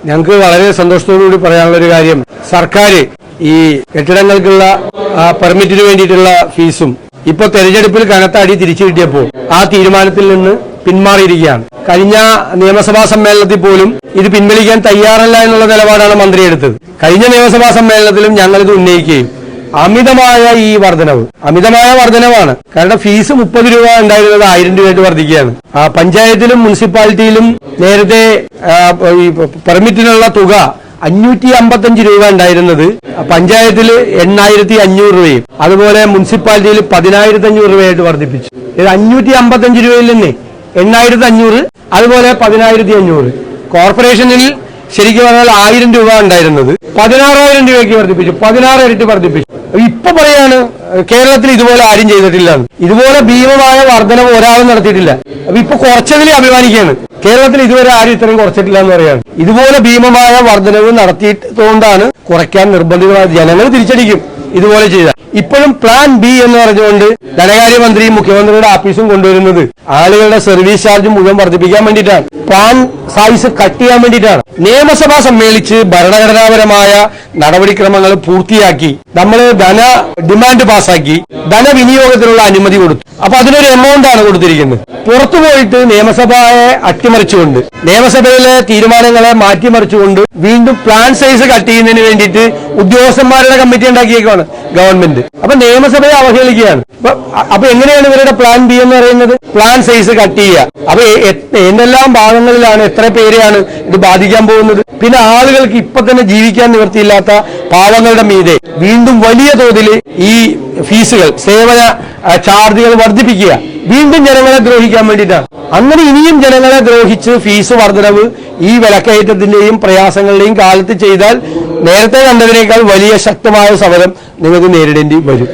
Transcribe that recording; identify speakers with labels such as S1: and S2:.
S1: ഞങ്ങൾക്ക് വളരെ സന്തോഷത്തോടുകൂടി പറയാനുള്ള ഒരു കാര്യം, സർക്കാർ ഈ കെട്ടിടങ്ങൾക്കുള്ള പെർമിറ്റിന് വേണ്ടിയിട്ടുള്ള ഫീസും ഇപ്പോൾ തെരഞ്ഞെടുപ്പിൽ കനത്ത അടി തിരിച്ചു കിട്ടിയപ്പോൾ ആ തീരുമാനത്തിൽ നിന്ന് പിന്മാറിയിരിക്കുകയാണ്. കഴിഞ്ഞ നിയമസഭാ സമ്മേളനത്തിൽ പോലും ഇത് പിൻവലിക്കാൻ തയ്യാറല്ല എന്നുള്ള നിലപാടാണ് മന്ത്രി എടുത്തത്. കഴിഞ്ഞ നിയമസഭാ സമ്മേളനത്തിലും ഞങ്ങളിത് ഉന്നയിക്കുകയും അമിതമായ ഈ അമിതമായ വർധനവാണ്. കാരണം ഫീസ് 30 രൂപ ഉണ്ടായിരുന്നത് 1000 രൂപയായിട്ട് വർദ്ധിക്കുകയാണ്. പഞ്ചായത്തിലും മുനിസിപ്പാലിറ്റിയിലും നേരത്തെ പെർമിറ്റിനുള്ള തുക 555 രൂപ ഉണ്ടായിരുന്നത് പഞ്ചായത്തിൽ 8500 രൂപയും അതുപോലെ മുനിസിപ്പാലിറ്റിയിൽ 10500 രൂപയായിട്ട് വർദ്ധിപ്പിച്ചു. ഇത് 555 രൂപയിൽ നിന്ന് 8500, അതുപോലെ 10500. കോർപ്പറേഷനിൽ ശരിക്കും പറഞ്ഞാൽ 1000 രൂപ ഉണ്ടായിരുന്നത് 16000 രൂപയ്ക്ക് വർദ്ധിപ്പിച്ചു, 16 ഇരട്ടി വർദ്ധിപ്പിച്ചു. ഇപ്പൊ പറയാണ് കേരളത്തിൽ ഇതുപോലെ ആരും ചെയ്തിട്ടില്ല. ഇതുപോലെ ഭീമമായ വർധനവ് ഒരാളും നടത്തിയിട്ടില്ല. അപ്പൊ ഇപ്പൊ കുറച്ചതിൽ അഭിമാനിക്കുകയാണ്. കേരളത്തിൽ ഇതുവരെ ആരും ഇത്രയും കുറച്ചിട്ടില്ല എന്ന് പറയാണ്. ഇതുപോലെ ഭീമമായ വർധനവ് നടത്തിയതുകൊണ്ടാണ് കുറയ്ക്കാൻ നിർബന്ധിതമായ ജനങ്ങൾ തിരിച്ചടിക്കും ഇതുപോലെ ചെയ്താൽ. ഇപ്പോഴും പ്ലാൻ ബി എന്ന് പറഞ്ഞുകൊണ്ട് ധനകാര്യമന്ത്രിയും മുഖ്യമന്ത്രിയുടെ ഓഫീസും കൊണ്ടുവരുന്നത് ആളുകളുടെ സർവീസ് ചാർജ് മുഴുവൻ വർദ്ധിപ്പിക്കാൻ വേണ്ടിയിട്ടാണ്, പ്ലാൻ സൈസ് കട്ട് ചെയ്യാൻ വേണ്ടിയിട്ടാണ്. നിയമസഭ സമ്മേളിച്ച് ഭരണഘടനാപരമായ നടപടിക്രമങ്ങൾ പൂർത്തിയാക്കി നമ്മൾ ഡിമാൻഡ് പാസാക്കി ധനവിനിയോഗത്തിനുള്ള അനുമതി കൊടുത്തു. അപ്പൊ അതിനൊരു എമൗണ്ട് ആണ് കൊടുത്തിരിക്കുന്നത്. പുറത്തുപോയിട്ട് നിയമസഭയെ അട്ടിമറിച്ചുകൊണ്ട് നിയമസഭയിലെ തീരുമാനങ്ങളെ മാറ്റിമറിച്ചുകൊണ്ട് വീണ്ടും പ്ലാൻ സൈസ് കട്ട് ചെയ്യുന്നതിന് വേണ്ടിയിട്ട് ഉദ്യോഗസ്ഥന്മാരുടെ കമ്മിറ്റി ഉണ്ടാക്കിയേക്കാണ് ഗവൺമെന്റ്. അപ്പൊ നിയമസഭയെ അവഹേളിക്കുകയാണ്. അപ്പൊ എങ്ങനെയാണ് ഇവരുടെ പ്ലാൻ ബി എന്ന് പറയുന്നത്? പ്ലാൻ സൈസ് കട്ട് ചെയ്യുക. അപ്പൊ എന്തെല്ലാം ഭാഗങ്ങളിലാണ്, എത്ര പേരെയാണ് ഇത് ബാധിക്കാൻ പോകുന്നത്? പിന്നെ ആളുകൾക്ക് ഇപ്പൊ തന്നെ ജീവിക്കാൻ നിവൃത്തിയില്ലാത്ത പാവങ്ങളുടെ മീതെ വീണ്ടും വലിയ തോതിൽ ഈ ഫീസുകൾ, സേവന ചാർജുകൾ വർദ്ധിപ്പിക്കുക വീണ്ടും ജനങ്ങളെ ദ്രോഹിക്കാൻ വേണ്ടിയിട്ടാണ്. അങ്ങനെ ഇനിയും ജനങ്ങളെ ദ്രോഹിച്ച് ഫീസ് വർധനവ് ഈ വിലക്കയറ്റത്തിന്റെയും പ്രയാസങ്ങളുടെയും കാലത്ത് ചെയ്താൽ നേരത്തെ കണ്ടതിനേക്കാൾ വലിയ ശക്തമായ സമരം നിങ്ങൾക്ക് നേരിടേണ്ടി വരും.